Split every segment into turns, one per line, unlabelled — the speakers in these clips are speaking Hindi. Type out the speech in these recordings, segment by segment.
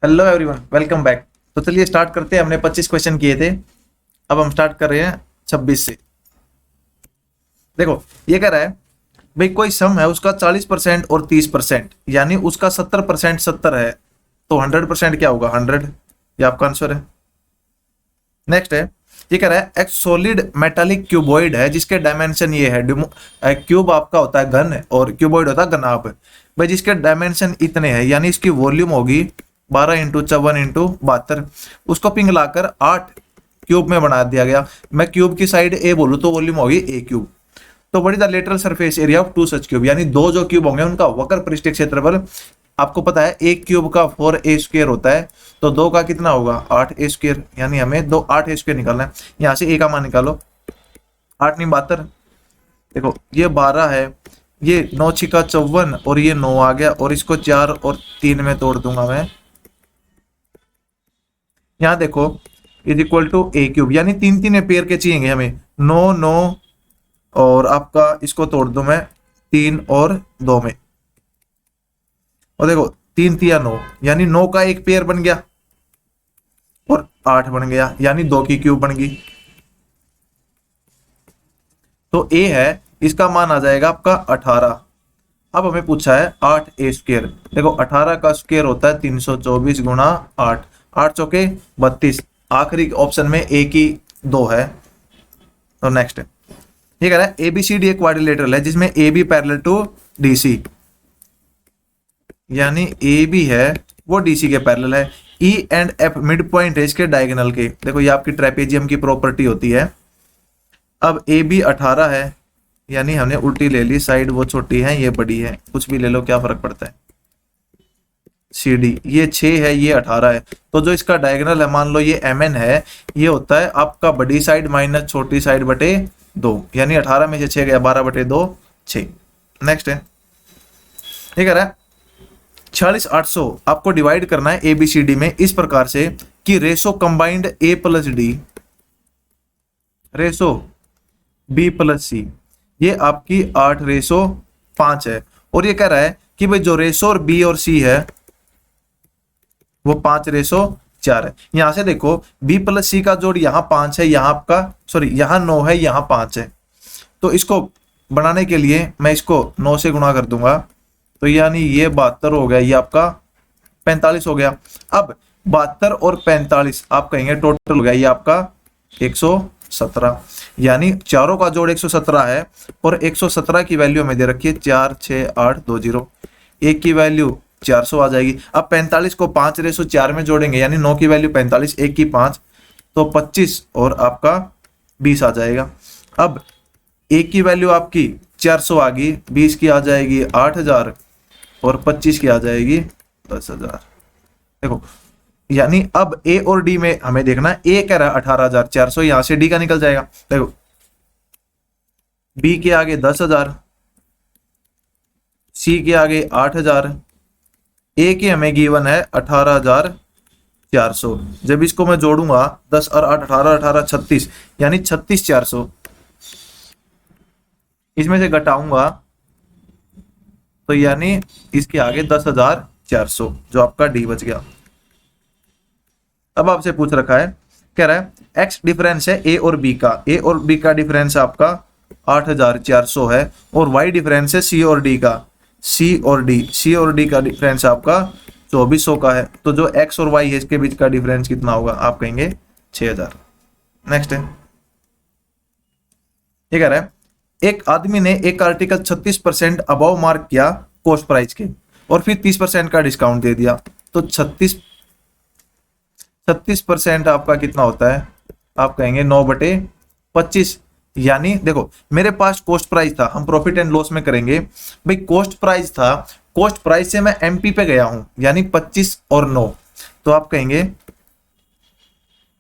Hello everyone, welcome back. तो चलिए स्टार्ट करते हैं। हमने 25 क्वेश्चन किए थे, अब हम स्टार्ट कर रहे हैं 26 से। देखो, ये कह रहा है भाई कोई सम है, उसका 40% और 30%, यानी उसका 70% 70 है, तो 100% क्या होगा? 100। ये आपका आंसर है। नेक्स्ट है, ये कह रहा है एक सॉलिड मेटालिक क्यूबॉइड है जिसके डायमेंशन ये है। क्यूब आपका होता है घन और क्यूबॉइड होता है घनाभ। भाई जिसके डायमेंशन इतने हैं, यानी इसकी वॉल्यूम होगी 12 × 54 × 72। उसको पिघलाकर 8 क्यूब में बना दिया गया। मैं क्यूब की साइड ए बोलूँ तो वॉल्यूम होगी ए क्यूब। तो what is the lateral surface area of two such cube, यानी दो जो क्यूब होंगे उनका वक्र पृष्ठीय क्षेत्रफल आपको पता है एक क्यूब का 4a² होता है, तो दो का कितना होगा? 8a², यानी हमें 8a² निकालना है। यहाँ से a का मान निकालो। 8 × 72, देखो ये 12 है, ये 9 × 6 = 54 और ये 9 आ गया, और इसको 4 और 3 में तोड़ दूंगा मैं। यहाँ देखो इज इक्वल टू a³, यानी तीन तीन पेयर के चाहिए हमें। 9 9 और आपका इसको तोड़ दूं मैं 3 और 2 में, और देखो 3 3 9, यानी 9 का एक पेयर बन गया और 8 बन गया, यानी 2 की क्यूब बन गई। तो a है, इसका मान आ जाएगा आपका 18। अब हमें पूछा है 8a²। देखो 18 का स्क्वायर होता है 324 × 8, 8 चौके 32। आखिरी ऑप्शन में a की 2 है। तो नेक्स्ट है, ये कह रहा है ABCD एक क्वाड्रिलेटरल है जिसमें AB पैरेलल टू DC, यानी AB है वो DC के पैरेलल है। E and F mid point है इसके डायगोनल के। देखो ये आपकी ट्रेपेजियम की प्रॉपर्टी होती है। अब AB 18 है, यानी हमने उल्टी ले ली, साइड वो छोटी है ये बड़ी है, कुछ भी ले लो क्या फर्क पड़ता है। CD ये 6 है, ये 18 है, तो जो इसका डायगोनल है मान लो ये MN है, ये होता है आपका बड़ी साइड माइनस छोटी साइड बटे 2, यानी 18 में से 6 गया 12/2 6। नेक्स्ट है, ये कह रहा है 46 800 आपको डिवाइड करना है ABCD में इस प्रकार से कि ratio combined A + D ratio B + C ये आपकी 8:5 है। और ये कह रहा है कि भाई जो रेशो और B और C है वो 5:4 है। यहां से देखो B + C का जोड़ यहाँ 5 है, यहाँ आपका सॉरी यहाँ 9 है, यहाँ 5 है। तो इसको बनाने के लिए मैं इसको 9 से गुणा कर दूंगा, तो यानी ये 72 हो गया, ये आपका 45 हो गया। अब 72 और 45 आप कहेंगे टोटल हो गया ये आपका 117, यानी चारों का जोड़ 117 है। और 117 की वैल्यू हमें दे रखी है 4 6 8 2 0, एक की वैल्यू 400 आ जाएगी। अब 45 को 5:4 में जोड़ेंगे, यानी 9 की वैल्यू 45, एक की 5, तो 25 और आपका 20 आ जाएगा। अब एक की वैल्यू आपकी 400 आ गई, 20 की आ जाएगी 8000 और 25 की आ जाएगी 10,000। देखो यानी अब A और D में हमें देखना है, A कह रहा है 18,400, यहां से D का निकल जाएगा। देखो B के आगे 10,000, C के आगे 8,000, A के हमें गिवन है 18,400। जब इसको मैं जोड़ूंगा 10 और 8 18 18 36, यानी 36,400। इसमें से घटाऊंगा तो यानी इसके आगे 10,400, जो आपका डी बच गया। अब आपसे पूछ रखा है, कह रहा है एक्स डिफरेंस है ए और बी का, ए और बी का डिफरेंस आपका 8,400 है, और वाई डिफरेंस है सी और डी का, सी और डी का डिफरेंस आपका 2400 का है। तो जो एक्स और वाई है इसके बीच का डिफरेंस कितना होगा? आप कहेंगे 6,000। नेक्स्ट है, ये कह रहा है एक आदमी ने एक आर्टिकल 36% अबव मार्क किया कॉस्ट प्राइस के, और फिर 30% का डिस्काउंट दे दिया, तो 36% आपका कितना होता है? आप कहेंगे 9/25, यानी देखो मेरे पास कॉस्ट प्राइस था, हम प्रॉफिट एंड लॉस में करेंगे। भाई कॉस्ट प्राइस था, कॉस्ट प्राइस से मैं एमपी पे गया हूं, यानी 25 और 9, तो आप कहेंगे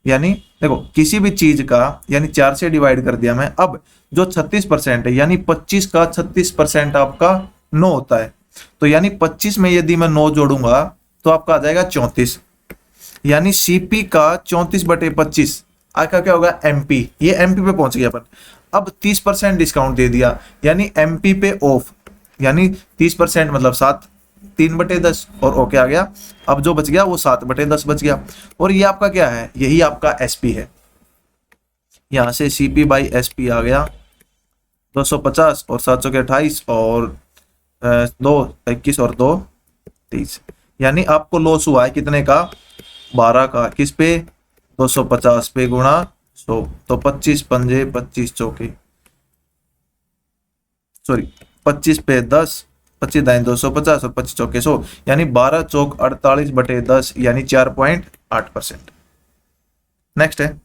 यानी देखो किसी भी चीज का यानी 4 से डिवाइड कर दिया मैं। अब जो 36% है, यानी 25 का 36% आपका 9 होता है, तो यानी 25 में यदि मैं 9 जोड़ूंगा तो आपका आ जाएगा 34, यानी सीपी का 34/25 आपका क्या होगा? एमपी। ये एमपी पे पहुंच गया अपन। अब 30% डिस्काउंट दे दिया, यानी एमपी पे ऑफ, यानी 30% मतलब 7, 3/10 और ओके आ गया। अब जो बच गया वो 7/10 बच गया। और ये आपका क्या है, यही आपका एसपी है। यहाँ से सीपी बाई एसपी आ गया 250 और 728 और 2 21 और 2 23, यानी आपको लॉस हुआ है कितने का, 12 का। किस पे, 250 पे गुणा 100, तो 25 पंजे 25 चौके, सॉरी 25 पे 10, 25 दाएं 250 और 25 चौके 100, यानी 12 चौक 48/10 यानी 4.8%। नेक्स्ट है,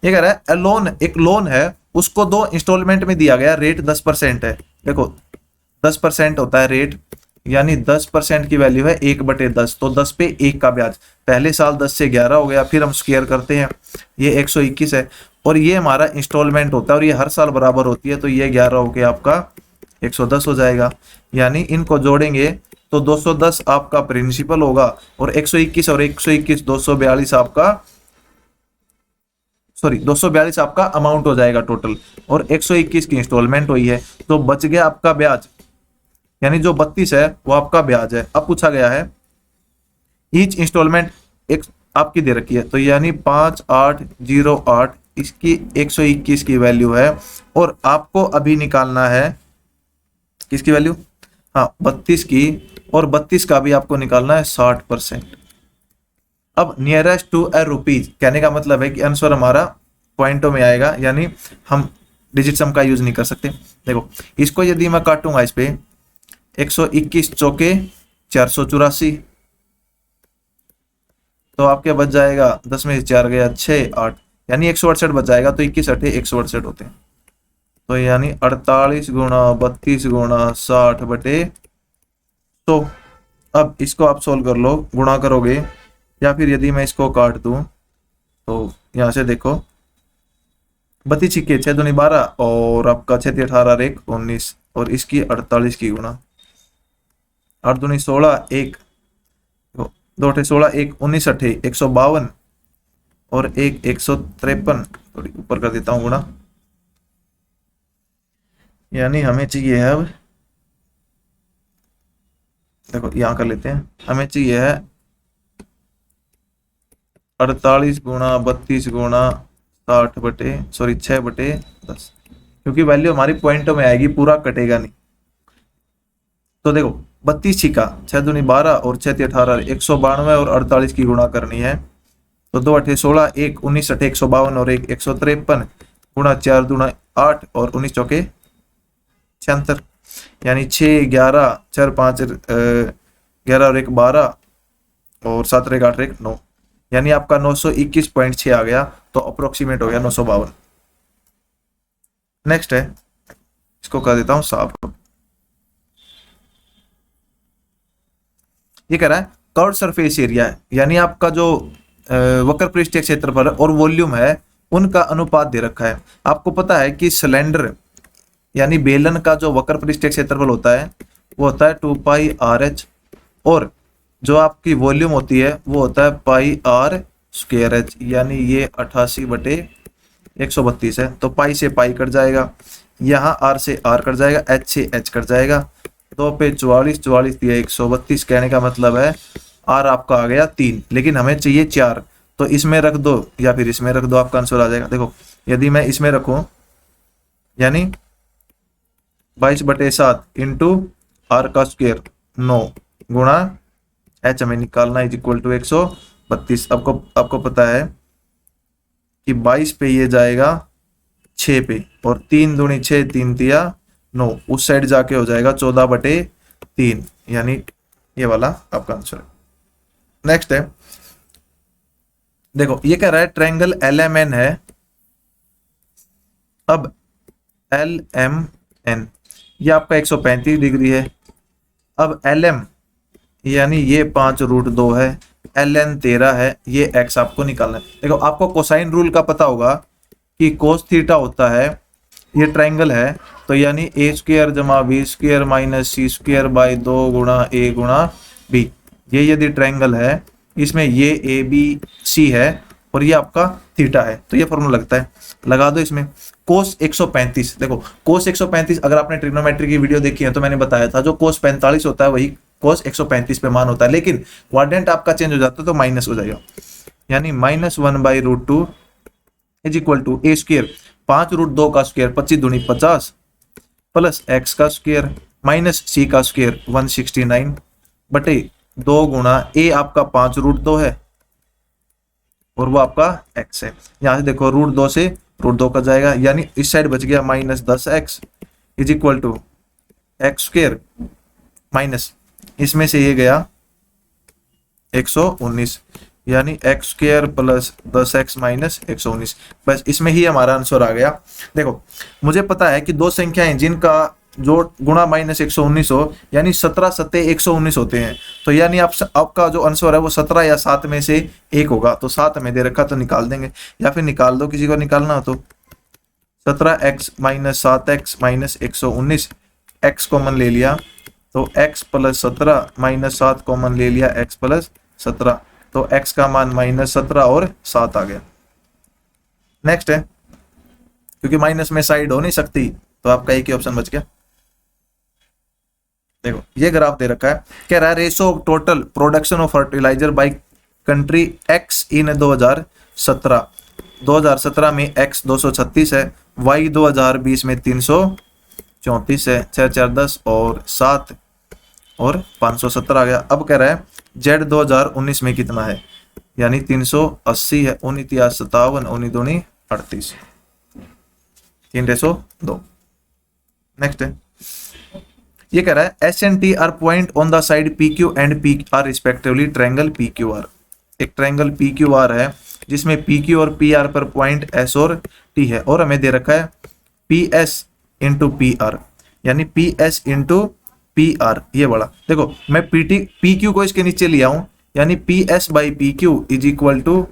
ये कह रहा है लोन, एक लोन है उसको 2 इंस्टॉलमेंट में दिया गया, रेट 10% है। देखो 10% होता है रेट, यानी 10% की वैल्यू है 1/10, तो 10 पे 1 का ब्याज। पहले साल 10 से 11 हो गया, फिर हम स्क्वायर करते हैं, ये 121 है। और ये हमारा इंस्टॉलमेंट होता है और ये हर साल बराबर होती है, तो ये 11 होके आपका 110 हो जाएगा। यानी इनको जोड़ेंगे तो 210 आपका प्रिंसिपल होगा और 121 और 121 242 आपका, सॉरी 242 आपका अमाउंट हो जाएगा टोटल, और 121 की इंस्टॉलमेंट हुई है। तो बच गया आपका ब्याज, यानी जो 32 है वो आपका ब्याज है। अब पूछा गया है ईच इंस्टॉलमेंट एक आपकी दे रखी है, तो यानी 5808 इसकी 121 की वैल्यू है, और आपको अभी निकालना है किसकी वैल्यू, हाँ 32 की, और 32 का भी आपको निकालना है 60%। अब नियरेस्ट टू ए रुपीज, कहने का मतलब है कि आंसर हमारा पॉइंटों में आएगा, यानी हम डिजिट सम का यूज नहीं कर सकते। देखो इसको यदि मैं काटूंगा इस पे 121 चौके 484, तो आपके बच जाएगा 10 में से 4 गया 6 8, यानी 168 बच जाएगा। तो 21 अठे 168 होते हैं, तो यानी 48 गुणा 32 गुणा 60/100। अब इसको आप सोल्व कर लो, गुणा करोगे, या फिर यदि मैं इसको काट दूं तो यहाँ से देखो 32 छिक्के 6 दूनी 12 और आपका 6 18 1 19, और इसकी 48 की गुणा 8 दूनी 16 1 2 अठे 16 1 19 अठे 152 और 1 153, थोड़ी ऊपर कर देता हूँ गुणा, यानी हमें चाहिए है, अब देखो यहाँ कर लेते हैं, हमें चाहिए है 48 गुणा 32 गुणा 6/10, क्योंकि वैल्यू हमारी पॉइंटों में आएगी, पूरा कटेगा नहीं। तो देखो 32 छिका 6 दूनी 12 और 6 18 192 और 48 की गुणा करनी है, तो 2 अठे 16 1 19 अठे 152 और 1 153 गुणा 4 दूना 8 और 19 चौके 76, यानी 6 11 4 5 11 और 1 12 और 7 1 8 1 9, यानी आपका 921.6 आ गया, तो अप्रोक्सीमेट हो गया 952। नेक्स्ट है, इसको कर देता हूं साफ। ये कह रहा है कर्व सरफेस एरिया है, यानी आपका जो वक्र पृष्ठीय क्षेत्रफल और वॉल्यूम है उनका अनुपात दे रखा है। आपको पता है कि सिलेंडर यानी बेलन का जो वक्र पृष्ठीय क्षेत्रफल होता है वो होता है 2πRh, और जो आपकी वॉल्यूम होती है वो होता है πr²h, यानी ये 88/132 है। तो पाई से पाई कट जाएगा, यहाँ r से r कट जाएगा, h से h कट जाएगा, 2 पे 44 44 दिया 132, कहने का मतलब है r आपका आ गया 3, लेकिन हमें चाहिए 4, तो इसमें रख दो या फिर इसमें रख दो, आपका आंसर आ जाएगा। देखो यदि मैं इसमें रखूं, यानी 22/7 इंटू r का स्क्वायर 9 गुणा h हमें निकालना इज इक्वल टू 132। आपको पता है कि 22 पे ये जाएगा 6 पे, और 3 दूनी 6 3 तिया 9, उस साइड जाके हो जाएगा 14/3, यानी ये वाला आपका आंसर है। नेक्स्ट है, देखो ये कह रहा है ट्रायंगल LMN है। अब LMN ये आपका 135 डिग्री है। अब LM यानी ये 5√2 है, LN 13 है, ये x आपको निकालना है। देखो आपको कोसाइन रूल का पता होगा कि कोस थीटा होता है, ये ट्रायंगल है, तो यानी a² जमा b² माइनस c² बाई 2 गुणा a गुणा b। ये यदि ट्रायंगल है, इसमें ये ABC है और ये आपका थीटा है, तो ये फॉर्मूला लगता है, लगा दो इसमें। कोस 135, देखो कोस 135 अगर आपने ट्रिग्नोमेट्री की वीडियो देखी है तो मैंने बताया था जो कोस 45 होता है वही कोस 135 पे मान होता है, लेकिन क्वाड्रेंट आपका चेंज हो जाता है तो माइनस हो जाएगा, यानी -1/√2 is equal to a square 5√2 का स्क्वायर 25 दूनी 50 प्लस एक्स का स्क्वायर माइनस सी का स्क्वायर 169 बटे 2 गुणा ए आपका 5√2 है और वो आपका x है। यहाँ से देखो √2 से √2 का जाएगा, यानी इस साइड बच गया -10x is equal to x square minus इसमें से ये गया 119, यानी x square plus 10x minus 119। बस इसमें ही हमारा आंसर आ गया। देखो मुझे पता है कि दो संख्याएं जिनका जो गुणा -119 हो, यानी 17 सत्ते 119 होते हैं, तो यानी आपका जो आंसर है वो 17 या 7 में से एक होगा। तो 7 में दे रखा तो निकाल देंगे, या फिर निकाल दो किसी को निकालना हो तो। 17x minus 7x minus 119, x common ले लिया तो x प्लस 17 माइनस 7 कॉमन ले लिया x प्लस 17, तो x का मान -17 और 7 आ गया। नेक्स्ट है, क्योंकि माइनस में साइड हो नहीं सकती तो आपका एक ही ऑप्शन बच गया। देखो ये ग्राफ दे रखा है, कह रहा है ratio of total production of fertilizer by country x in 2017 में x 236 है, y 2020 में 334 है, 6 4 10 और 7 और 570 आ गया। अब कह रहा है z 2019 में कितना है, यानी 380 है, 19 57 19 दूनी 38, 3:2। नेक्स्ट है, ये कह रहा है S and T are point on the side P Q and P R respectively triangle P Q R. एक ट्रायंगल पी क्यू आर है जिसमें पी क्यू और पी आर पर पॉइंट एस और टी है, और हमें दे रखा है P S into P are, यानी P S into P R. ये बड़ा देखो मैं पी क्यू को इसके नीचे लिया हूं, यानी P s by p q is equal to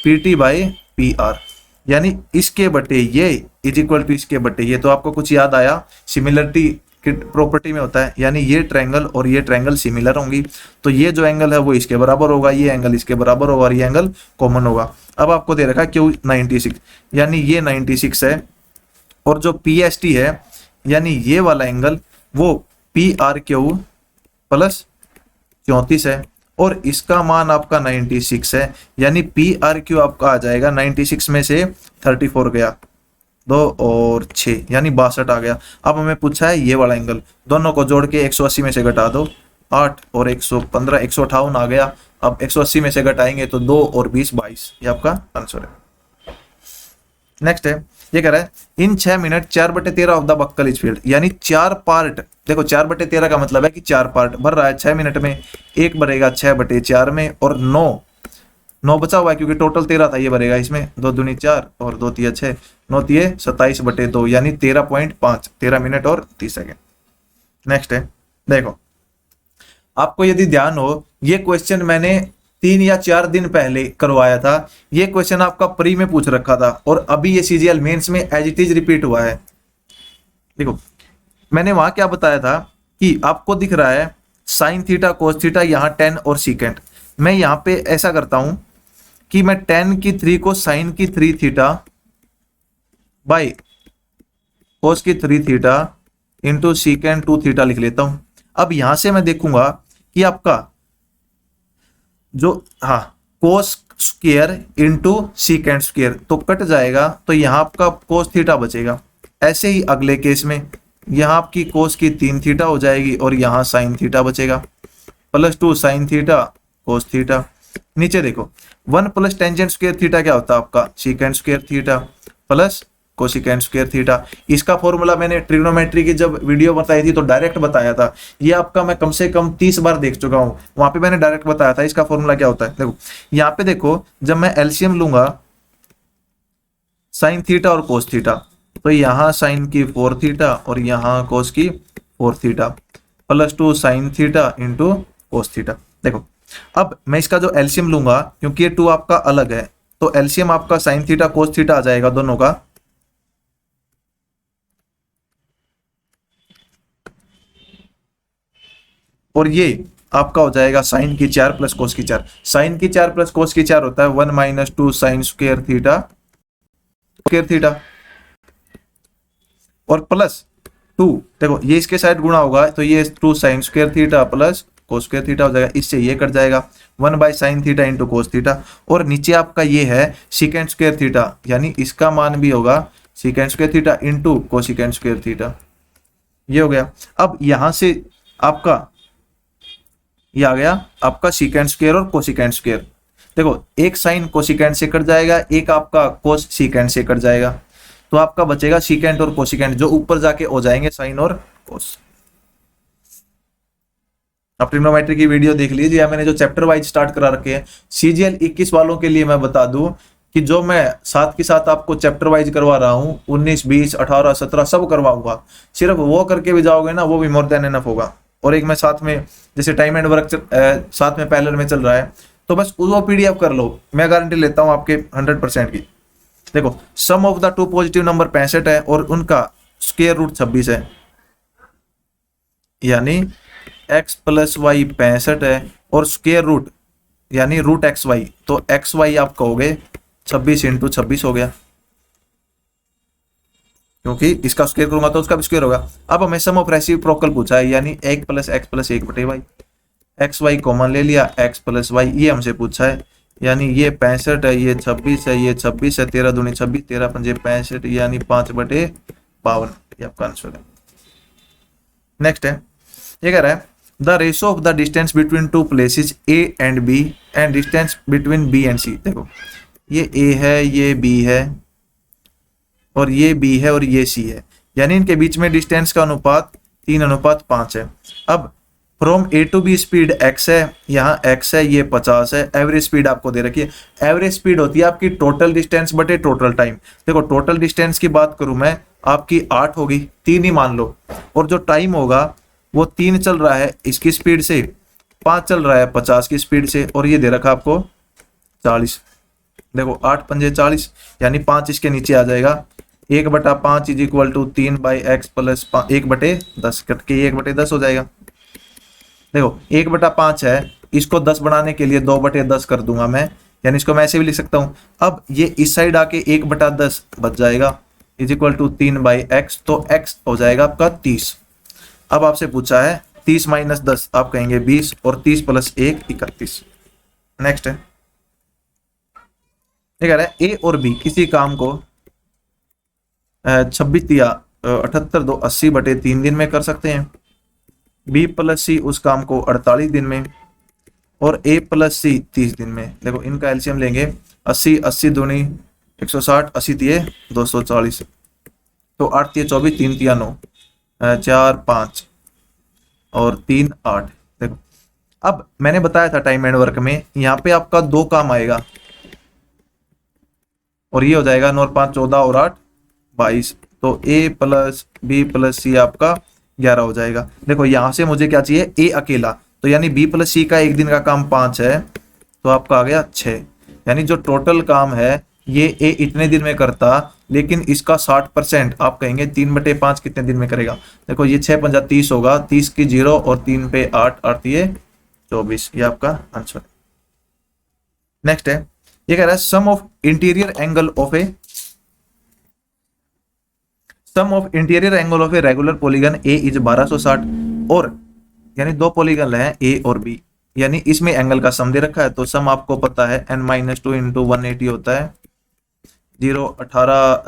p t by p are, यानी इसके बटे ये इज इक्वल टू इसके बटे ये। तो आपको कुछ याद आया, सिमिलरिटी की प्रॉपर्टी में होता है, यानी ये ट्रायंगल और ये ट्रायंगल सिमिलर होंगी, तो ये जो एंगल है वो इसके बराबर होगा, ये एंगल इसके बराबर होगा और ये एंगल कॉमन होगा। अब आपको दे रखा क्यू 96, यानी ये 96 है, और जो पी एस टी है यानी ये वाला एंगल वो पी आर क्यू प्लस 34 है, और इसका मान आपका 96 है, यानी पी आर क्यू आपका आ जाएगा 96 में से 34 गया 2 और 6 यानी 62 आ गया। अब हमें पूछा है ये वाला एंगल, दोनों को जोड़ के 180 में से घटा दो, 8 और 115 158 आ गया। अब 180 में से घटाएंगे तो 2 और 20 22, ये आपका आंसर है। नेक्स्ट है, ये कह रहा है इन 6 minute 4/13 of the buccal is field, यानी 4 पार्ट। देखो 4/13 का मतलब है कि 4 पार्ट भर रहा है 6 मिनट में, एक भरेगा 6/4 में, और 9 बचा हुआ है क्योंकि टोटल 13 था, ये भरेगा इसमें 2 दूनी 4 और 2 तिया 6, 9 तिये 27/2, यानी 13.5, 13 मिनट और 30 सेकेंड। नेक्स्ट है, देखो आपको यदि ध्यान हो ये क्वेश्चन मैंने 3 या 4 दिन पहले करवाया था। ये क्वेश्चन आपका प्री में पूछ रखा था और अभी ये सीजीएल मेंस में एज इट इज रिपीट हुआ है। देखो मैंने वहां क्या बताया था कि आपको दिख रहा है साइन थीटा कोस थीटा, यहाँ 10 और सीकेंट। मैं यहाँ पे ऐसा करता हूं कि मैं 10 की 3 को साइन की 3 थीटा बाई कोस की 3 थीटा इंटू सीकेंट 2 थीटा लिख लेता हूं। अब यहां से मैं देखूंगा कि आपका जो cos square into secant square तो कट जाएगा, तो यहाँ आपका कोस थीटा बचेगा। ऐसे ही अगले केस में यहाँ आपकी कोस की 3 थीटा हो जाएगी और यहाँ साइन थीटा बचेगा, +2 साइन थीटा कोस थीटा। नीचे देखो 1 प्लस टेंजेंट स्क्वायर थीटा क्या होता है आपका secant square theta plus cosecant square theta. इसका फॉर्मूला मैंने ट्रिग्नोमेट्री की जब वीडियो बताई थी तो डायरेक्ट बताया था, ये आपका मैं कम से कम 30 बार देख चुका हूं, वहां पे मैंने डायरेक्ट बताया था इसका फॉर्मूला क्या होता है। देखो यहाँ पे देखो जब मैं एलसीएम लूंगा साइन थीटा और कोस थीटा, तो यहाँ साइन की 4 थीटा और यहाँ कोस की 4 theta +2 sine theta into cos theta. देखो अब मैं इसका जो एलसीएम लूंगा, क्योंकि ये 2 आपका अलग है, तो एलसीएम आपका साइन थीटा कोस थीटा आ जाएगा दोनों का, और ये आपका हो जाएगा साइन की 4 प्लस कोस की 4। साइन की 4 प्लस कोस की 4 होता है 1 - 2 साइन स्क्वायर थीटा और +2। देखो ये इसके साइड गुणा होगा तो ये 2 sign square theta plus cos square theta हो जाएगा, इससे ये कट जाएगा 1 by sine theta into cos theta, और नीचे आपका ये है सीकेंड स्क्वायर थीटा, यानी इसका मान भी होगा secant square theta into cosecant square theta, ये हो गया। अब यहां से आपका ये आ गया आपका सीकेंड स्क्वायर और कोसिकेंड स्क्वायर। देखो एक साइन कोसिकेंड से कट जाएगा, एक आपका कोस सीकेंड से कट जाएगा, तो आपका बचेगा सीकेंड और कोसिकेंड, जो ऊपर जाके हो जाएंगे साइन और कोस। आप ट्रिग्नोमेट्री की वीडियो देख लीजिए, मैंने जो चैप्टर वाइज स्टार्ट करा रखे हैं। सीजीएल 21 वालों के लिए मैं बता दूं कि जो मैं साथ के साथ आपको चैप्टर वाइज करवा रहा हूं, 19, 20, 18, 17 सब करवाऊंगा। सिर्फ वो करके भी जाओगे ना, वो भी मोर देन एनफ होगा। और एक मैं साथ में जैसे टाइम एंड वर्क साथ में पैरेलल में चल रहा है, तो बस वो पीडीएफ कर लो, मैं गारंटी लेता हूं आपके 100% की। देखो sum of the two positive number 65 है और उनका स्क्वायर रूट 26 है, यानी x प्लस वाई 65 है और स्क्वायर रूट यानी रूट एक्स वाई, तो एक्स वाई आप कहोगे 26 इंटू 26 हो गया, क्योंकि इसका स्क्वायर करूंगा तो उसका भी स्क्वायर होगा। अब हमें सम ऑफ रेसिप्रोकल पूछा है, यानी 1 प्लस एक्स प्लस 1 बटे वाई, एक्स वाई कॉमन ले लिया, एक्स प्लस वाई ये हमसे पूछा है, यानी ये 65 है, ये 26 है, ये 26 है, 13 दूनी 26, 13 पंजे 65, यानी 5/52, ये आपका आंसर है। नेक्स्ट है, ये कह रहा है the ratio of the distance between two places A and B and distance between B and C. देखो ये ए है, ये बी है, और ये बी है, और ये सी है, यानी इनके बीच में डिस्टेंस का अनुपात 3:5 है। अब from a to b speed x है, यहाँ x है, ये 50 है, एवरेज स्पीड आपको दे रखी है। एवरेज स्पीड होती है आपकी टोटल डिस्टेंस बटे टोटल टाइम। देखो टोटल डिस्टेंस की बात करूं मैं, आपकी 8 होगी, 3 ही मान लो, और जो टाइम होगा वो 3 चल रहा है इसकी स्पीड से, 5 चल रहा है 50 की स्पीड से, और ये दे रखा आपको 40। देखो 8 पंजे 40, यानी 5 इसके नीचे आ जाएगा, 1/5 is equal to 3 by x plus 1/10, cut के 1/10 हो जाएगा। देखो 1/5 है, इसको 10 बनाने के लिए 2/10 कर दूंगा मैं, यानी इसको मैं ऐसे भी लिख सकता हूं। अब ये इस साइड आके 1/10 बच जाएगा, is equal to 3 by x, तो एक्स हो जाएगा आपका 30। अब आपसे पूछा है 30 माइनस 10, आप कहेंगे 20, और 30 प्लस 1 31। नेक्स्ट है, ये कह रहा है ए और बी किसी काम को 26 या 78 2 80/3 दिन में कर सकते हैं, बी प्लस सी उस काम को 48 दिन में, और ए प्लस सी 30 दिन में। देखो इनका एलसीएम लेंगे, 80 80 दूनी 160, 80 तिये 240, तो 8 तिये 24, 3 तिया 9, 4 5 और 3 8। देखो अब मैंने बताया था टाइम एंड वर्क में, यहाँ पे आपका 2 काम आएगा, और ये हो जाएगा 9 5 14 और 8 22, तो ए प्लस बी प्लस सी आपका 11 हो जाएगा। देखो यहां से मुझे क्या चाहिए, ए अकेला, तो यानी बी प्लस सी का एक दिन का काम 5 है, तो आपका आ गया 6, यानी जो टोटल काम है ये ए इतने दिन में करता, लेकिन इसका 60% आप कहेंगे 3/5 कितने दिन में करेगा। देखो ये 6 पंजा 30 होगा, 30 की 0 और 3 पे 8 8 ये 24, ये आपका आंसर। नेक्स्ट है, ये कह रहा है sum of interior angle of a regular polygon A is 1260, और यानी 2 पॉलीगन है ए और बी, यानी इसमें एंगल का सम दे रखा है, तो सम आपको पता है n-2 इंटू 180 होता है, 0 18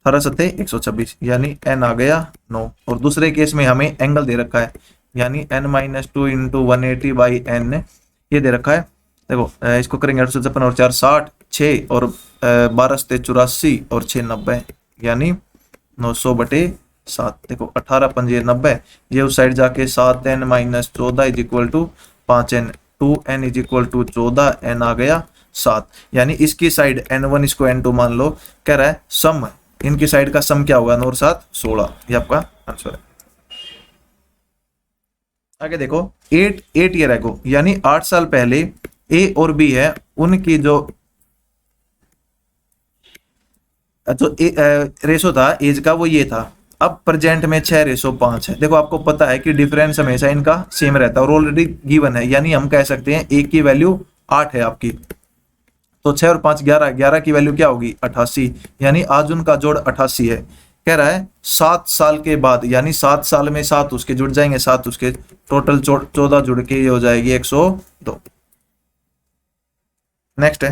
18 सत्ते 126, यानी n आ गया 9। और दूसरे केस में हमें एंगल दे रखा है, यानी n-2 इंटू 180 बाई n ये दे रखा है। देखो इसको करेंगे 856 और 4 60, 6 और 12 सत्ते 84 और 6 90, यानी 900/7। देखो 18 पंजे 90, ये उस साइड जाके 7n minus 14 is equal to 5n, 2n is equal to 14, n आ गया 7, यानी इसकी साइड n1 इसको n2 मान लो। कह रहा है सम, इनकी साइड का सम क्या होगा, 9 और 7 16, ये आपका आंसर है। आगे देखो 8 ईयर एगो, यानी 8 साल पहले ए और बी है, उनकी जो रेशो था एज का वो ये था। अब प्रेजेंट में 6:5 है। देखो आपको पता है कि डिफरेंस हमेशा इनका सेम रहता है और ऑलरेडी गिवन है, यानी हम कह सकते हैं ए की वैल्यू 8 है आपकी, तो 6 और 5 11, 11 की वैल्यू क्या होगी 88, यानी आज उनका जोड़ 88 है। कह रहा है 7 साल के बाद, यानी 7 साल में 7 उसके जुड़ जाएंगे, 7 उसके, टोटल 14 जुड़ के ये हो जाएगी 102। नेक्स्ट है,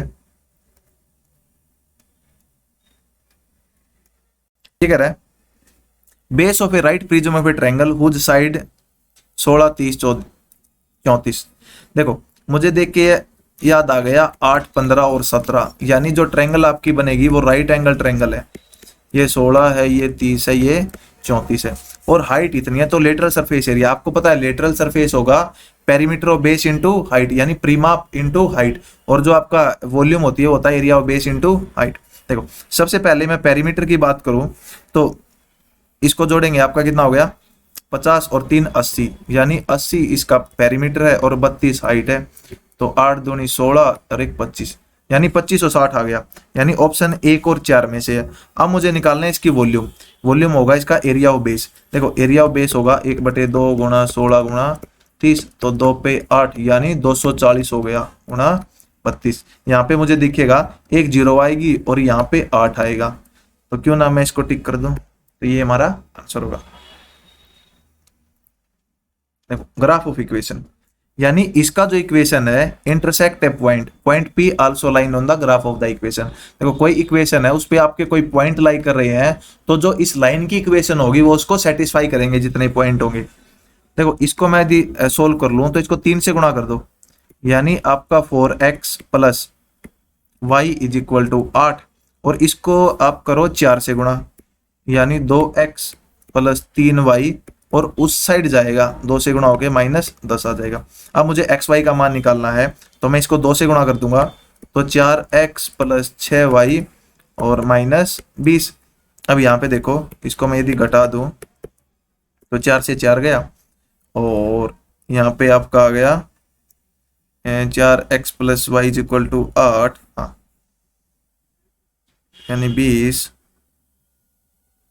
ये कह रहा है base of a right prism of a triangle whose side 16, 30, 34। देखो मुझे देख के याद आ गया 8, 15 और 17, यानी जो ट्रायंगल आपकी बनेगी वो राइट एंगल ट्रायंगल है। ये 16 है, ये 30 है, ये 34 है, और हाइट इतनी है, तो लेटरल सरफेस एरिया आपको पता है, लेटरल सरफेस होगा perimeter of base into height, यानी प्रीमा इनटू हाइट, और जो आपका वॉल्यूम होती है होता है area of base into height. देखो सबसे पहले मैं पेरीमीटर की बात करूं तो इसको जोड़ेंगे, आपका कितना हो गया 50 और 3 80, यानी 80 इसका पेरीमीटर है और 32 हाइट है, तो 8 दूनी 16 और 1 25, यानी 25 और 60 आ गया, यानी ऑप्शन 1 और 4 में से है। अब मुझे निकालना है इसकी वॉल्यूम, वॉल्यूम होगा इसका एरिया ऑफ बेस। देखो एरिया ऑफ बेस होगा 1/2 गुणा 16 गुणा 30, तो 2 पे 8, यानी 240 हो गया गुणा 32। यहाँ पे मुझे दिखेगा एक जीरो आएगी और यहाँ पे 8 आएगा, तो क्यों ना मैं इसको टिक कर दूं, तो ये हमारा आंसर होगा। देखो ग्राफ ऑफ इक्वेशन, यानी इसका जो इक्वेशन है intersect A point, point P also line on the graph of the equation. देखो कोई इक्वेशन है उस पे आपके कोई पॉइंट लाई कर रहे हैं, तो जो इस लाइन की इक्वेशन होगी वो उसको सेटिस्फाई करेंगे जितने पॉइंट होंगे। देखो इसको मैं यदि सोल्व कर लूं तो इसको 3 से गुणा कर दो, यानी आपका 4x plus y is equal to 8, और इसको आप करो 4 से गुणा, यानी 2x प्लस 3y, और उस साइड जाएगा 2 से गुणा होके -10 आ जाएगा। अब मुझे एक्स वाई का मान निकालना है, तो मैं इसको 2 से गुणा कर दूंगा, तो 4x प्लस 6y और -20। अब यहाँ पे देखो इसको मैं यदि घटा दूं तो 4 से 4 गया, और यहाँ पे आपका आ गया 4x plus y is equal to 8, हाँ यानी 20।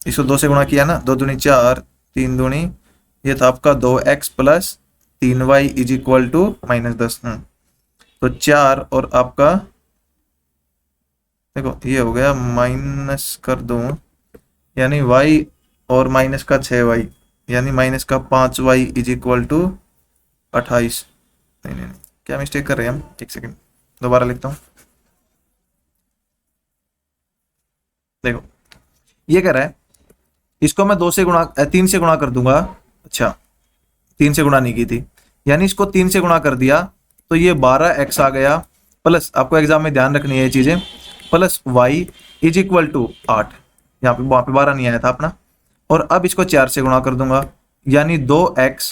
इसको 2 से गुणा किया ना, 2 दूनी 4, 3 दूनी, ये था आपका 2x plus 3y is equal to -10। तो 4 और आपका देखो ये हो गया माइनस कर दूं, यानी y और माइनस का 6y, यानी माइनस का 5y इज इक्वल टू 28। नहीं, क्या मिस्टेक कर रहे हैं हम, एक सेकेंड दोबारा लिखता हूँ। देखो ये कह रहा है इसको मैं 3 से गुणा कर दूंगा, अच्छा 3 से गुणा नहीं की थी, यानी इसको 3 से गुणा कर दिया तो ये 12x आ गया, प्लस आपको एग्जाम में ध्यान रखनी है ये चीजें, plus y is equal to 8, यहाँ पे वहां पे 12 नहीं आया था अपना, और अब इसको 4 से गुणा कर दूंगा, यानी 2x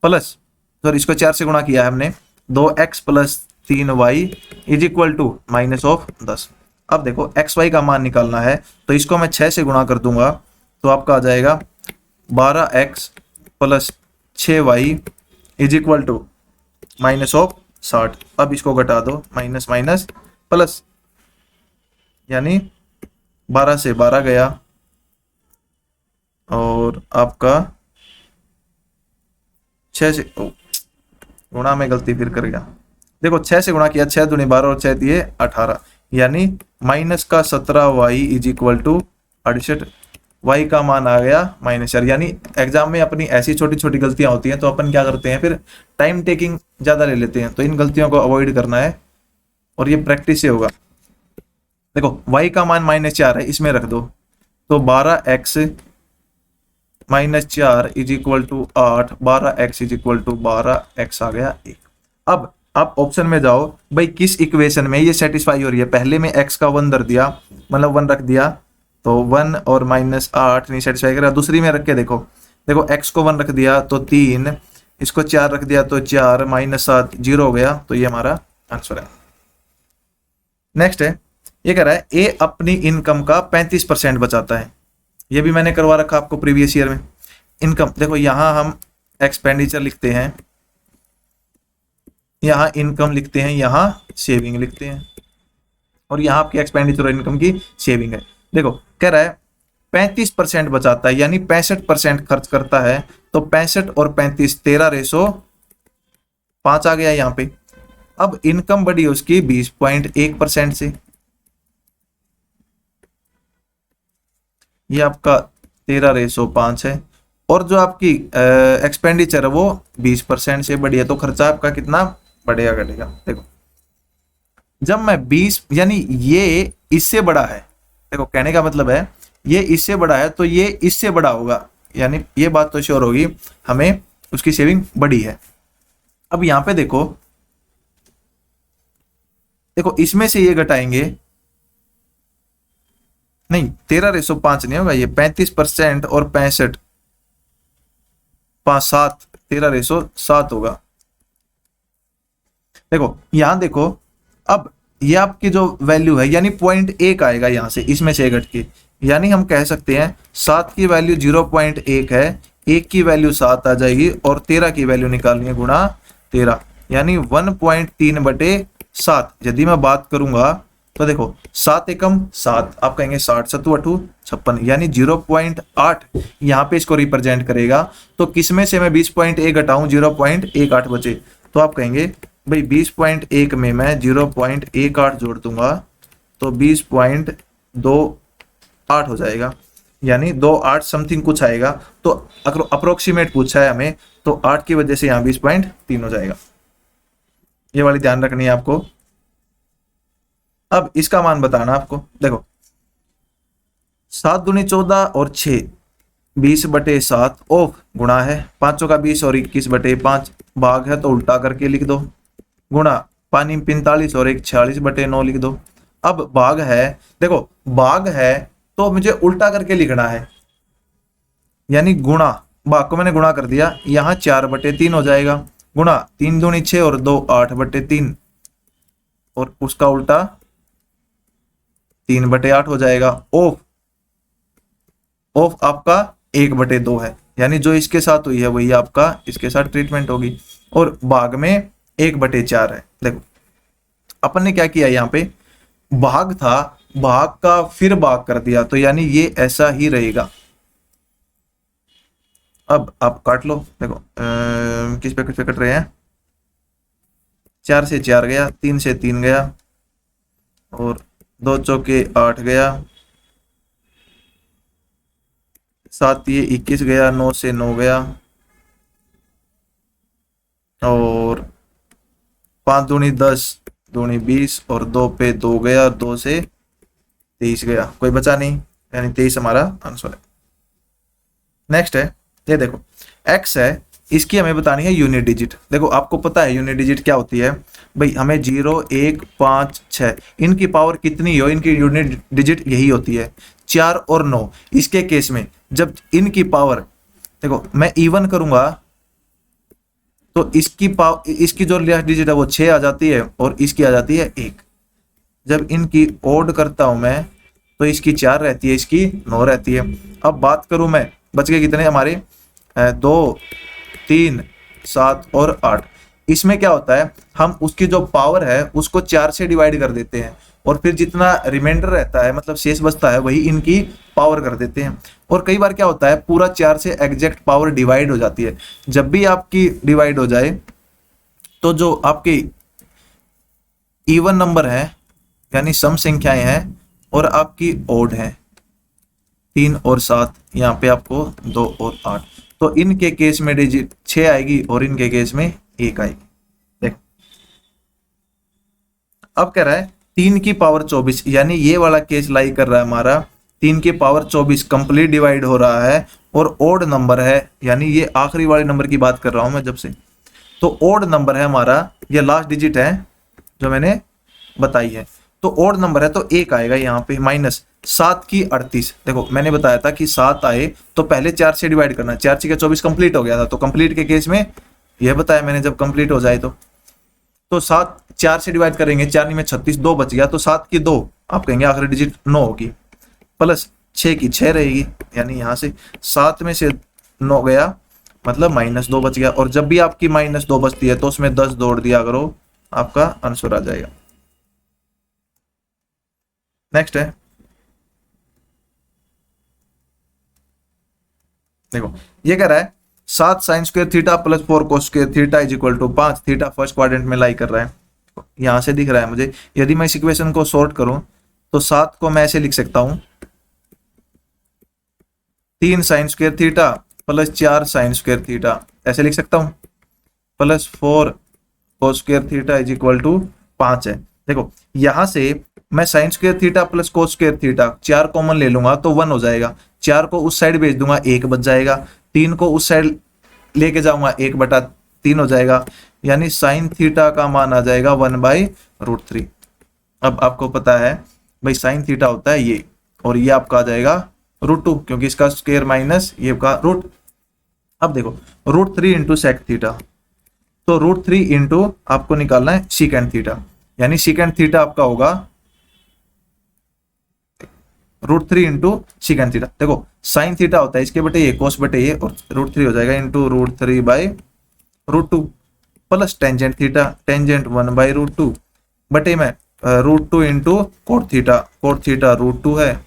प्लस, सॉरी इसको 4 से गुणा किया है हमने, 2x plus 3y is equal to -10। अब देखो एक्स वाई का मान निकालना है, तो इसको मैं 6 से गुणा कर दूंगा, तो आपका आ जाएगा 12x plus 6y is equal to -60। अब इसको घटा दो, माइनस माइनस प्लस, यानी 12 से 12 गया, और आपका 6 से गुणा में गलती फिर कर गया। देखो 6 से गुणा किया, 6 दूनी 12 और 6 दिए 18, यानी माइनस का 17y is equal to 68। y का मान आ गया -4। यानी एग्जाम में अपनी ऐसी छोटी छोटी गलतियां होती हैं, तो अपन क्या करते हैं फिर टाइम टेकिंग ज्यादा ले लेते हैं, तो इन गलतियों को अवॉइड करना है, और ये प्रैक्टिस से होगा। देखो y का मान -4 है, इसमें रख दो, तो 12x -4 is equal to 8, 12x is equal to 12x आ गया 1। अब आप ऑप्शन में जाओ भाई, किस इक्वेशन में ये सेटिस्फाई हो रही है। पहले में x का 1 धर दिया, मतलब 1 रख दिया, तो 1 और -8 नहीं सेटिस्फाई करेगा। दूसरी में रख के देखो, देखो x को 1 रख दिया तो 3, इसको 4 रख दिया तो 4, -7 0 हो गया, तो ये हमारा आंसर है। नेक्स्ट है, ये कह रहा है ए अपनी इनकम का 35% बचाता है। ये भी मैंने करवा रखा आपको प्रीवियस ईयर में। इनकम देखो, यहां हम एक्सपेंडिचर लिखते हैं, यहाँ इनकम लिखते हैं, यहाँ सेविंग लिखते हैं, और यहाँ आपकी एक्सपेंडिचर और इनकम की सेविंग है। देखो कह रहा है 35% बचाता है, यानी 65% खर्च करता है, तो 65 और 35 13/5 आ गया यहाँ पे। अब इनकम बढ़ी उसकी 20.1% से, ये आपका 13:5 है। और जो आपकी एक्सपेंडिचर है वो 20% से बढ़ी है, तो खर्चा आपका कितना बढ़ेगा घटेगा। देखो जब मैं 20 यानी ये इससे बड़ा है, देखो कहने का मतलब है ये इससे बड़ा है तो ये इससे बड़ा होगा, यानी ये बात तो श्योर होगी हमें उसकी सेविंग बड़ी है। अब यहां पे देखो, देखो इसमें से ये घटाएंगे, नहीं 13:5 नहीं होगा, ये 35% और 65 5 7 13:7 होगा। देखो यहां देखो, अब ये आपकी जो वैल्यू है यानी 0.1 आएगा यहां से, इसमें से घट के, यानी हम कह सकते हैं 7 की वैल्यू 0.1 है, 1 की वैल्यू 7 आ जाएगी और 13 की वैल्यू निकालनी है गुणा 13, यानी 1.3/7। यदि मैं बात करूंगा तो देखो 7 एकम 7, आप कहेंगे 60 सत्तू अठू 56, यानी 0.8 यहाँ पे इसको रिप्रेजेंट करेगा। तो किसमें से मैं 20.1 घटाऊं 0.18 बचे, तो आप कहेंगे भाई 20.1 में मैं 0.18 जोड़ दूंगा तो 20.28 हो जाएगा, यानी 28 समथिंग कुछ आएगा। तो अप्रोक्सीमेट पूछा है हमें, तो 8 की वजह से यहाँ 20.3 हो जाएगा। ये वाली ध्यान रखनी है आपको। अब इसका मान बताना आपको, देखो 7 दूनी 14 और 6 20/7 ऑफ गुणा है 5 का 20 और 21/5 भाग है तो उल्टा करके लिख दो, गुणा पानी 45 और 1 46/9 लिख दो। अब भाग है, देखो भाग है तो मुझे उल्टा करके लिखना है, यानी गुणा, भाग को मैंने गुणा कर दिया, यहाँ 4/3 हो जाएगा, गुणा 3 दूनी 6 और 2 8/3 और उसका उल्टा 3/8 हो जाएगा। ऑफ ऑफ आपका 1/2 है, यानी जो इसके साथ हुई है वही आपका इसके साथ ट्रीटमेंट होगी, और भाग में 1/4 है। देखो अपन ने क्या किया, यहाँ पे भाग था, भाग का फिर भाग कर दिया, तो यानी ये ऐसा ही रहेगा। अब आप काट लो, देखो किस पे कट रहे हैं, 4 से 4 गया, 3 से 3 गया और 2 चौके 8 गया, 7 ये 21 गया, 9 से 9 गया और 5 दूनी 10 दूनी 20 और 2 पे 2 गया, 2 से 23 गया, कोई बचा नहीं, यानी 23 हमारा आंसर है। नेक्स्ट है, ये देखो x है, इसकी हमें बतानी है यूनिट डिजिट। देखो आपको पता है यूनिट डिजिट क्या होती है भाई, हमें 0 1 5 6 इनकी पावर कितनी हो, इनकी यूनिट डिजिट यही होती है 4 और 9। इसके केस में जब इनकी पावर, देखो मैं इवन करूंगा तो इसकी पावर, इसकी जो लास्ट डिजिट है वो 6 आ जाती है और इसकी आ जाती है 1। जब इनकी ओड करता हूं मैं तो इसकी 4 रहती है, इसकी 9 रहती है। अब बात करूं मैं, बच गए कितने हमारे 2 3 7 और 8। इसमें क्या होता है, हम उसकी जो पावर है उसको 4 से डिवाइड कर देते हैं और फिर जितना रिमाइंडर रहता है, मतलब शेष बचता है, वही इनकी पावर कर देते हैं। और कई बार क्या होता है पूरा 4 से एग्जैक्ट पावर डिवाइड हो जाती है। जब भी आपकी डिवाइड हो जाए तो जो आपके इवन नंबर है यानी सम संख्याएं हैं और आपकी ओड है 3 और 7, यहाँ पे आपको 2 और 8, तो इनके केस में डिजिट 6 आएगी और इनके केस में 1 आएगी। देख अब कह रहा है 3 की पावर 24, यानी ये वाला केस लाई कर रहा है हमारा 3 की पावर 24 कंप्लीट डिवाइड हो रहा है और ओड नंबर है, यानी ये आखिरी वाले नंबर की बात कर रहा हूं मैं जब से, तो ओड नंबर है हमारा, ये लास्ट डिजिट है जो मैंने बताई है, तो ओड नंबर है तो 1 आएगा यहाँ पे, माइनस 7 की 38। देखो मैंने बताया था कि 7 आए तो पहले 4 से डिवाइड करना, 4 6 24 कंप्लीट हो गया था, तो कंप्लीट के केस में यह बताया मैंने जब कंप्लीट हो जाए तो 7 4 से डिवाइड करेंगे, 4 में 36, 2 बच गया, तो 7 की 2 आप कहेंगे आखिरी डिजिट 9 होगी, प्लस 6 की 6 रहेगी, यानी यहाँ से 7 में से 9 गया मतलब -2 बच गया। और जब भी आपकी -2 बचती है तो उसमें 10 जोड़ दिया करो, आपका आंसर आ जाएगा। नेक्स्ट है, देखो ये कह रहा है 7 sin square theta plus 4 cos square theta is equal to 5, theta first quadrant में लाई कर रहा है, यहां से दिख रहा है मुझे। यदि मैं इस इक्वेशन को सॉर्ट करूं तो 7 को मैं ऐसे लिख सकता हूं 3 sine square theta plus 4 sine square theta, ऐसे लिख सकता हूँ, plus 4 cos square theta is equal to 5 है। देखो यहां से मैं sine square theta plus cos square theta 4 common ले लूंगा तो 1 हो जाएगा, 4 को उस साइड भेज दूंगा 1 बच जाएगा, 3 को उस साइड लेके जाऊंगा 1/3 हो जाएगा, यानी साइन थीटा का मान आ जाएगा 1/√3। अब आपको पता है भाई साइन थीटा होता है ये, और ये आपका आ जाएगा √2 क्योंकि इसका स्क्वायर माइनस ये का रूट। अब देखो √3 इंटू सेक थीटा, तो √3 इंटू आपको निकालना है सीकेंड थीटा, यानी सीकेंड थीटा आपका होगा √3 इंटू सीकेंड थीटा। देखो साइन थीटा होता है इसके बटे ये, कोस बटे ये, और √3 हो जाएगा into √3/√2 plus tangent theta, tangent 1/√2 बटे में √2 into cot theta, cot theta √2 है,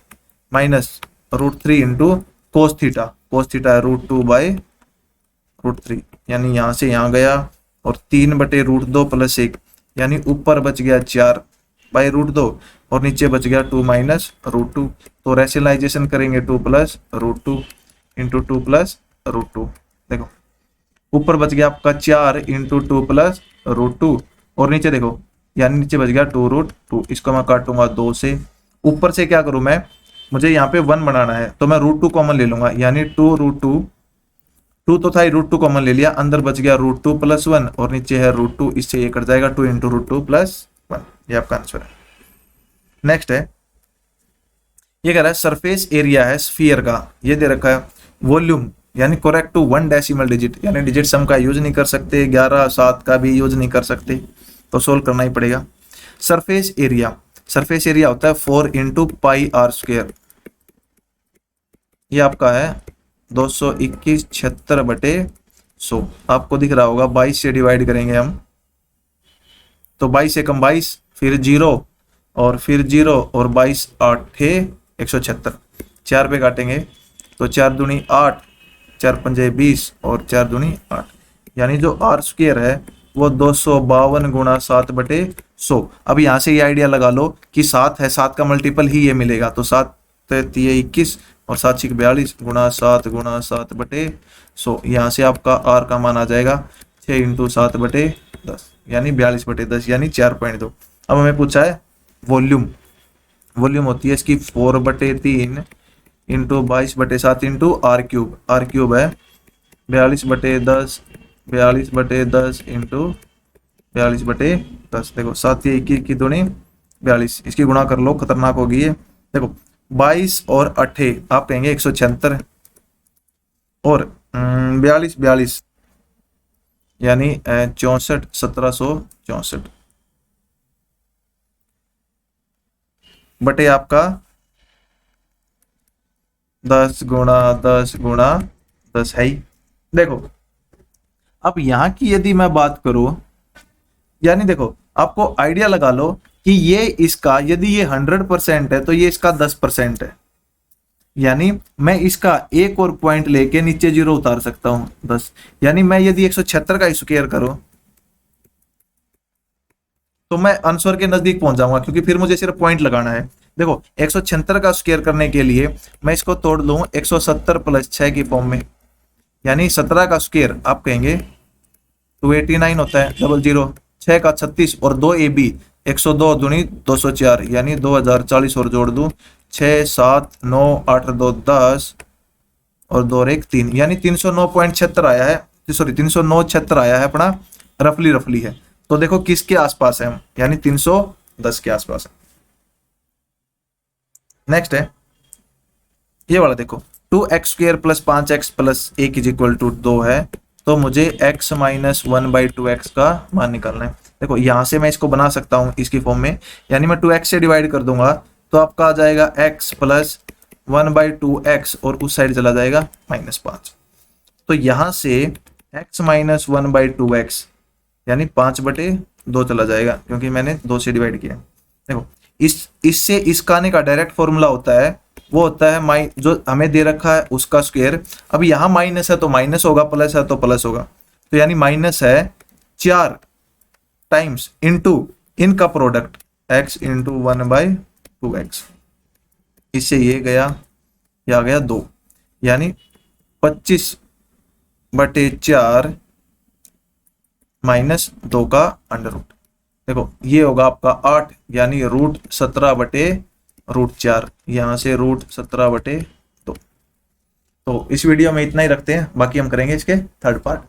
minus √3 into cos theta, cos theta है √2/√3, यानी यहां से यहां गया, और 3/√2 प्लस 1, यानी ऊपर बच गया 4/√2 और नीचे बच गया 2 माइनस √2। तो रैशनलाइजेशन करेंगे 2 प्लस √2 इंटू 2 प्लस √2। देखो ऊपर बच गया आपका 4 इंटू 2 प्लस √2, और नीचे देखो यानी नीचे बच गया 2√2। इसको मैं काटूंगा 2 से, ऊपर से क्या करूं मैं, मुझे यहाँ पे 1 बनाना है तो मैं √2 कॉमन ले लूंगा, यानी 2√2, 2 तो था ही, √2 कॉमन ले लिया, अंदर बच गया √2 प्लस 1 और नीचे है √2, इससे ये कट जाएगा 2 इंटू √2 प्लस 1। ये आपका आंसर है। नेक्स्ट है, ये कह रहा है सरफेस एरिया है स्फीयर का, ये दे रखा है वॉल्यूम, यानी करेक्ट टू 1 डेसिमल डिजिट, यानी डिजिट सम का यूज नहीं कर सकते, 11 7 का भी यूज नहीं कर सकते, तो सोल्व करना ही पड़ेगा। सरफेस एरिया, सरफेस एरिया होता है 4 इंटू πr², ये आपका है 221/76 आपको दिख रहा होगा, 22 से डिवाइड करेंगे हम तो 22 से कम 22, फिर 0 और फिर 0 और 22 8 176, 4 पे काटेंगे तो 4 दूनी 8, 4 पंजे 20 और 4 दूनी 8, यानी जो r² है वो 252 गुणा 7/100। अब यहाँ से ये आइडिया लगा लो कि 7 है, 7 का मल्टीपल ही ये मिलेगा, तो 7 21 और 7 6 42 गुणा 7 गुणा 7/100, यहाँ से आपका r का मान आ जाएगा 6 इंटू 7/10, यानी 42/10, यानी 4.2। अब हमें पूछा है वॉल्यूम, वॉल्यूम होती है इसकी 4/3 इंटू 22/7 इंटू r³ है 42/10, 42/10 इंटू 42/10। देखो 7 21 की दूनी 42, इसकी गुणा कर लो, खतरनाक होगी ये। देखो 22 और 8 आप कहेंगे 176 और 42 यानी 64 1764 बटे आपका 10 गुणा 10 गुणा 10 है ही। देखो अब यहां की यदि मैं बात करूं, यानी देखो आपको आइडिया लगा लो कि ये इसका यदि ये 100% है तो ये इसका 10% है, यानी मैं इसका एक और पॉइंट लेके नीचे 0 उतार सकता हूं 10, यानी मैं यदि 176 का स्क्वायर करूं तो मैं आंसर के नजदीक पहुंच जाऊंगा, क्योंकि फिर मुझे सिर्फ पॉइंट लगाना है। देखो 176 का स्क्वायर करने के लिए मैं इसको तोड़ लूं 170 प्लस 6 की फॉर्म में, यानी 17 का स्क्वायर आप कहेंगे 289 होता है, 00 6 का 36 और 2 AB 102 दूनी 204, यानी 2040 और जोड़ दूं 6 7 9 8 2 10 और 2 1 3, यानी 309.76 आया है, सॉरी 309.76 आया है अपना, रफली है। तो देखो किसके आसपास है हम, यानी 310 के आसपास है। नेक्स्ट है ये वाला, देखो 2x² plus 5x plus 1 is equal to 2 है, तो मुझे x माइनस 1/2x का मान निकालना है। देखो यहां से मैं इसको बना सकता हूं इसकी फॉर्म में, यानी मैं 2x से डिवाइड कर दूंगा तो आपका आ जाएगा x प्लस 1/2x और उस साइड चला जाएगा -5, तो यहां से x माइनस 1/2x यानी 5/2 चला जाएगा, क्योंकि मैंने 2 से डिवाइड किया। देखो इससे इसका आने का डायरेक्ट फॉर्मूला होता है, वो होता है जो हमें दे रखा है उसका स्क्वायर। अब यहाँ माइनस है तो माइनस होगा, प्लस है तो प्लस होगा, तो यानी माइनस है 4 टाइम्स इंटू इनका प्रोडक्ट x इंटू 1/2x, इससे ये गया, ये आ गया 2, यानी 25/4 माइनस 2 का अंडर रूट। देखो ये होगा आपका 8 यानी √17/√4, यहां से √17/2। तो इस वीडियो में इतना ही रखते हैं, बाकी हम करेंगे इसके थर्ड पार्ट।